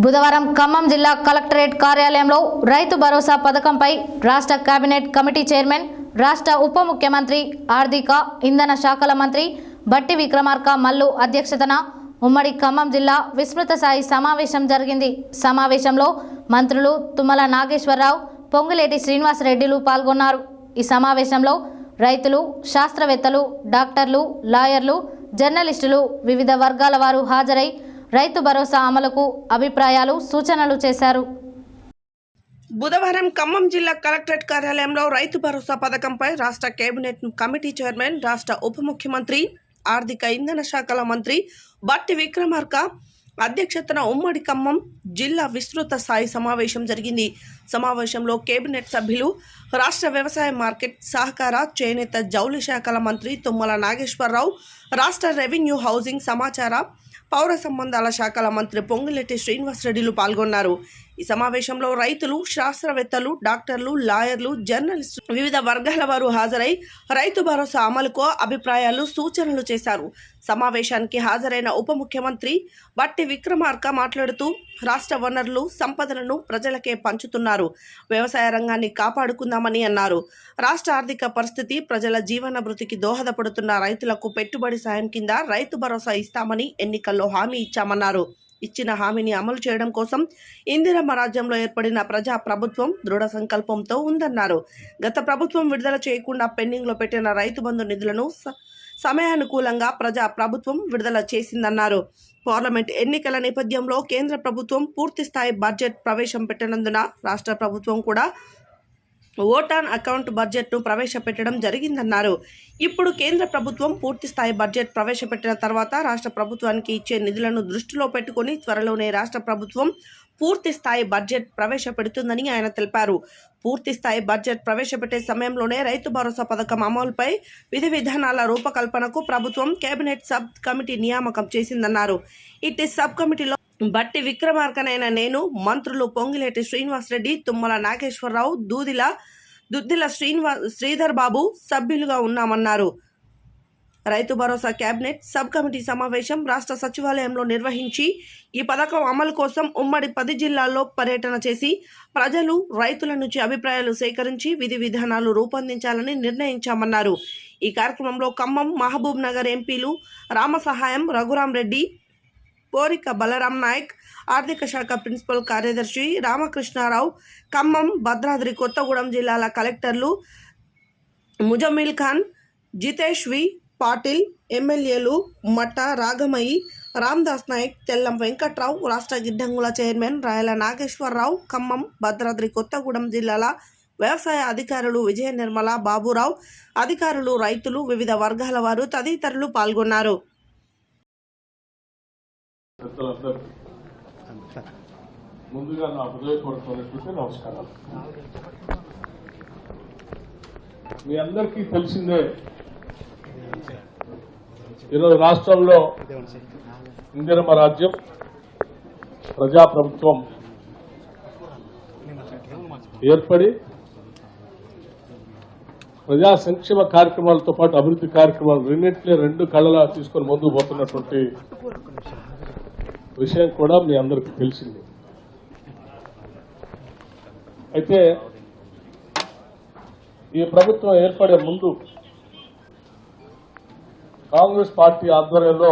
బుధవారం ఖమ్మం జిల్లా కలెక్టరేట్ కార్యాలయంలో రైతు భరోసా పథకంపై రాష్ట్ర కేబినెట్ కమిటీ చైర్మన్, రాష్ట్ర ఉప ముఖ్యమంత్రి, ఆర్థిక ఇంధన శాఖల మంత్రి బట్టి విక్రమార్క మల్లు అధ్యక్షతన ఉమ్మడి ఖమ్మం జిల్లా విస్తృత స్థాయి సమావేశం జరిగింది. సమావేశంలో మంత్రులు తుమ్మల నాగేశ్వరరావు, పొంగులేటి శ్రీనివాసరెడ్డిలు పాల్గొన్నారు. ఈ సమావేశంలో రైతులు, శాస్త్రవేత్తలు, డాక్టర్లు, లాయర్లు, జర్నలిస్టులు, వివిధ వర్గాల వారు హాజరై రైతు భరోసా అమలుకు అభిప్రాయాలు, సూచనలు చేశారు. బుధవారం ఖమ్మం జిల్లా కలెక్టరేట్ కార్యాలయంలో రైతు భరోసా పథకంపై రాష్ట్ర కేబినెట్ కమిటీ చైర్మన్, రాష్ట్ర ఉప ముఖ్యమంత్రి, ఆర్థిక ఇంధన శాఖల మంత్రి బట్టి విక్రమార్క అధ్యక్షతన ఉమ్మడి ఖమ్మం జిల్లా విస్తృత స్థాయి సమావేశం జరిగింది. సమావేశంలో కేబినెట్ సభ్యులు, రాష్ట్ర వ్యవసాయ, మార్కెట్, సహకార, చేనేత, జౌళి శాఖల మంత్రి తుమ్మల నాగేశ్వరరావు, రాష్ట్ర రెవెన్యూ, హౌసింగ్, సమాచార, పౌర సంబంధాల శాఖల మంత్రి పొంగులేటి శ్రీనివాసరెడ్డిలు పాల్గొన్నారు. ఈ సమావేశంలో రైతులు, శాస్త్రవేత్తలు, డాక్టర్లు, లాయర్లు, జర్నలిస్టులు, వివిధ వర్గాల వారు హాజరై రైతు భరోసా అమలుకు అభిప్రాయాలు, సూచనలు చేశారు. సమావేశానికి హాజరైన ఉప ముఖ్యమంత్రి బట్టి విక్రమార్క మాట్లాడుతూ, రాష్ట్ర వనరులు, సంపదలను ప్రజలకే పంచుతున్నారు, వ్యవసాయ రంగాన్ని కాపాడుకుందామని అన్నారు. రాష్ట్ర ఆర్థిక పరిస్థితి, ప్రజల జీవన భృతికి దోహదపడుతున్న రైతులకు పెట్టుబడి సాయం కింద రైతు భరోసా ఇస్తామని ఎన్నికల్లో హామీ ఇచ్చామన్నారు. ఇచ్చిన హామీని అమలు చేయడం కోసం ఇందిరమ్మ రాజ్యంలో ఏర్పడిన ప్రజా ప్రభుత్వం దృఢ సంకల్పంతో ఉందన్నారు. గత ప్రభుత్వం విడుదల చేయకుండా పెండింగ్లో పెట్టిన రైతు బంధు నిధులను సమయానుకూలంగా ప్రజా ప్రభుత్వం విడుదల చేసిందన్నారు. పార్లమెంట్ ఎన్నికల నేపథ్యంలో కేంద్ర ప్రభుత్వం పూర్తి స్థాయి బడ్జెట్ ప్రవేశపెట్టినందున రాష్ట్ర ప్రభుత్వం కూడా ఓట్ ఆన్ అకౌంట్ బడ్జెట్ను ప్రవేశపెట్టడం జరిగిందన్నారు. ఇప్పుడు కేంద్ర ప్రభుత్వం పూర్తి స్థాయి బడ్జెట్ ప్రవేశపెట్టిన తర్వాత రాష్ట్ర ప్రభుత్వానికి ఇచ్చే నిధులను దృష్టిలో పెట్టుకుని త్వరలోనే రాష్ట్ర ప్రభుత్వం పూర్తి స్థాయి బడ్జెట్ ప్రవేశపెడుతుందని ఆయన తెలిపారు. పూర్తి స్థాయి బడ్జెట్ ప్రవేశపెట్టే సమయంలోనే రైతు భరోసా పథకం అమలుపై విధి విధానాల రూపకల్పనకు ప్రభుత్వం కేబినెట్ సబ్ కమిటీ నియామకం చేసిందన్నారు. ఇట్టి సబ్ కమిటీలో బట్టి విక్రమార్కనైన నేను, మంత్రులు పొంగులేటి శ్రీనివాసరెడ్డి, తుమ్మల నాగేశ్వరరావు, దుద్దిల శ్రీధర్ బాబు సభ్యులుగా ఉన్నామన్నారు. Rythu Bharosa cabinet sub committee సమావేశం రాష్ట్ర సచివాలయంలో నిర్వహించి ఈ పథకం అమలు కోసం ఉమ్మడి 10 జిల్లాల్లో పర్యటన చేసి ప్రజలు, రైతుల నుంచి అభిప్రాయాలు సేకరించి విధి విధానాలు రూపొందించాలని నిర్ణయించామన్నారు. ఈ కార్యక్రమంలో ఖమ్మం, మహబూబ్ నగర్ ఎంపీలు రామసహాయం, రఘురాం రెడ్డి, పోరిక బలరాం నాయక్, ఆర్థిక శాఖ ప్రిన్సిపల్ కార్యదర్శి రామకృష్ణారావు, ఖమ్మం, భద్రాద్రి కొత్తగూడెం జిల్లాల కలెక్టర్లు ముజమిల్ ఖాన్, జితేష్ వి పాటిల్, ఎమ్మెల్యేలు మట్ట రాఘమయ్యి, రామ్దాస్ నాయక్, తెల్లం వెంకట్రావు, రాష్ట్ర గిడ్డంగుల చైర్మన్ రాయల నాగేశ్వరరావు, ఖమ్మం, భద్రాద్రి కొత్తగూడెం జిల్లాల వ్యవసాయ అధికారులు విజయ నిర్మల, బాబురావు, అధికారులు, రైతులు, వివిధ వర్గాల వారు తదితరులు పాల్గొన్నారు. ముందుగా నా హృదయపూర్వకమైనటువంటి నమస్కారాలు. మీ అందరికీ తెలిసిందే, ఈరోజు రాష్ట్రంలో ఇందిరమ్మ రాజ్యం, ప్రజాప్రభుత్వం ఏర్పడి ప్రజా సంక్షేమ కార్యక్రమాలతో పాటు అభివృద్ధి కార్యక్రమాలు రెండింటినీ 2 కళ్ళలా తీసుకొని ముందుకు పోతున్నటువంటి విషయం కూడా మీ అందరికీ తెలిసింది. అయితే ఈ ప్రభుత్వం ఏర్పడే ముందు కాంగ్రెస్ పార్టీ ఆధ్వర్యంలో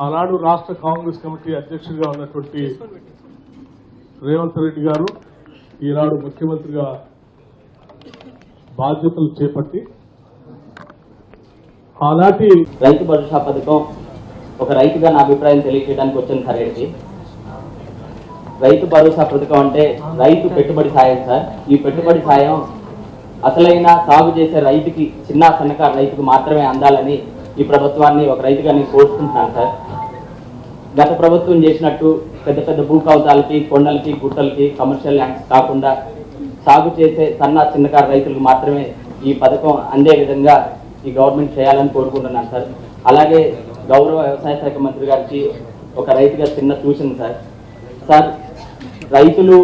ఆనాడు రాష్ట్ర కాంగ్రెస్ కమిటీ అధ్యక్షుడిగా ఉన్నటువంటి రేవంత్ రెడ్డి గారు ఈనాడు ముఖ్యమంత్రిగా బాధ్యతలు చేపట్టి ఆనాటి రైతు భరోసా పథకం ఒక రైతుగా నా అభిప్రాయం తెలియజేయడానికి వచ్చాను సార్. ఏంటి రైతు భరోసా పథకం అంటే రైతు పెట్టుబడి సాయం సార్. ఈ పెట్టుబడి సాయం అసలైన సాగు చేసే రైతుకి, చిన్న సన్నకారు రైతుకు మాత్రమే అందాలని ఈ ప్రభుత్వాన్ని ఒక రైతుగా నేను కోరుకుంటున్నాను సార్. గత ప్రభుత్వం చేసినట్టు పెద్ద పెద్ద భూ కవతాలకి, కొండలకి, గుట్టలకి, కమర్షియల్ ల్యాండ్స్ కాకుండా సాగు చేసే చిన్నకారు రైతులకు మాత్రమే ఈ పథకం అందే విధంగా ఈ గవర్నమెంట్ చేయాలని కోరుకుంటున్నాను సార్. అలాగే గౌరవ వ్యవసాయ శాఖ మంత్రి గారికి ఒక రైతుగా చిన్న సూచన సార్, రైతులు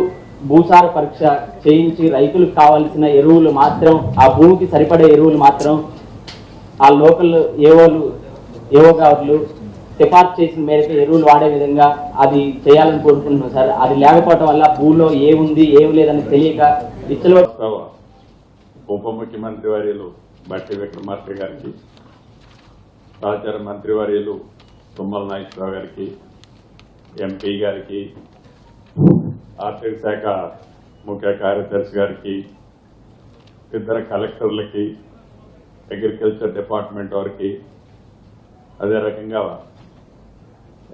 భూసార పరీక్ష చేయించి రైతులకు కావాల్సిన ఎరువులు మాత్రం, ఆ భూమికి సరిపడే ఎరువులు మాత్రం ఆ లోకల్ ఏవో గారులు సిఫార్సు చేసిన మేరకు ఎరువులు వాడే విధంగా అది చేయాలని కోరుకుంటున్నాం సార్. అది లేకపోవడం వల్ల భూమిలో ఏముంది ఏమి లేదని తెలియక ఇచ్చలో ఉప ముఖ్యమంత్రి వర్యులు బట్టి విక్రమార్క గారికి, సహచార మంత్రి వర్యులు తుమ్మల నాగేశ్వరరావు గారికి, ఎంపీ గారికి, ఆర్థిక శాఖ ముఖ్య కార్యదర్శి గారికి, ఇద్దరు కలెక్టర్లకి, అగ్రికల్చర్ డిపార్ట్మెంట్ వారికి, అదే రకంగా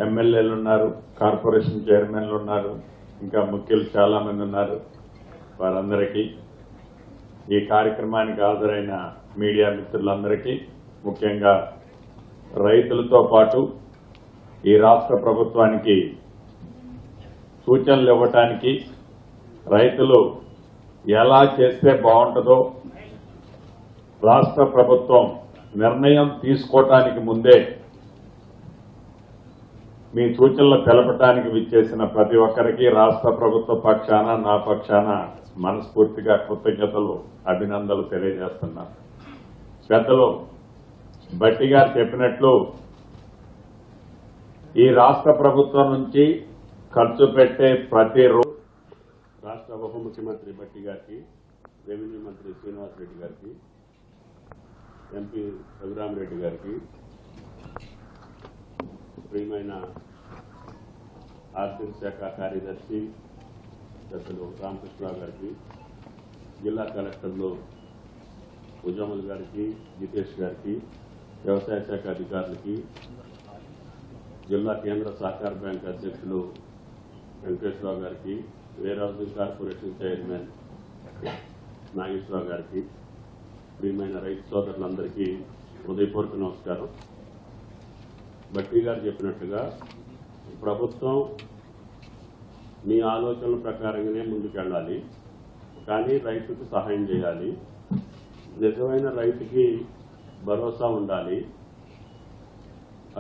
ఎమ్మెల్యేలు ఉన్నారు, కార్పొరేషన్ చైర్మన్లు ఉన్నారు, ఇంకా ముఖ్యులు చాలా మంది ఉన్నారు. వారందరికీ, ఈ కార్యక్రమానికి హాజరైన మీడియా మిత్రులందరికీ, ముఖ్యంగా రైతులతో పాటు ఈ రాష్ట్ర ప్రభుత్వానికి సూచనలు ఇవ్వటానికి, రైతులు ఎలా చేస్తే బాగుంటుందో రాష్ట్ర ప్రభుత్వం నిర్ణయం తీసుకోవటానికి ముందే మీ సూచనలు తెలపడానికి విచ్చేసిన ప్రతి ఒక్కరికి రాష్ట్ర ప్రభుత్వ పక్షాన, నా పక్షాన మనస్ఫూర్తిగా కృతజ్ఞతలు, అభినందనలు తెలియజేస్తున్నాను. పెద్దలు బట్టి గారు చెప్పినట్లు ఈ రాష్ట్ర ప్రభుత్వం నుంచి ఖర్చు పెట్టే ప్రతి రాష్ట్ర ఉప ముఖ్యమంత్రి బట్టి గారికి, రెవెన్యూ మంత్రి శ్రీనివాస్ రెడ్డి గారికి, ఎంపీ రఘురామరెడ్డి గారికి, ప్రియమైన ఆర్థిక శాఖ కార్యదర్శి పెద్దలు రామకృష్ణరావు గారికి, జిల్లా కలెక్టర్లు ఉజాముల్ గారికి, జితేష్ గారికి, వ్యవసాయ శాఖ అధికారులకి, జిల్లా కేంద్ర సహకార బ్యాంక్ అధ్యక్షులు Venkateswara Rao garu, warehousing corporation chairman Nageswara Rao garu, ప్రియమైన రైతు సోదరులందరికీ హృదయపూర్వక నమస్కారం. బట్టి గారు చెప్పినట్టుగా ప్రభుత్వం మీ ఆలోచనల ప్రకారంగానే ముందుకెళ్ళాలి, కానీ రైతుకు సహాయం చేయాలి. నిజమైన రైతుకి భరోసా ఉండాలి.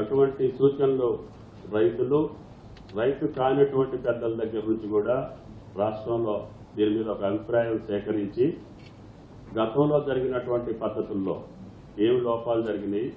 అటువంటి సూచనలు రైతు కానటువంటి పెద్దల దగ్గర నుంచి కూడా రాష్ట్రంలో దీని మీద ఒక అభిప్రాయం సేకరించి గతంలో జరిగినటువంటి పద్ధతుల్లో ఏమి లోపాలు జరిగినాయి,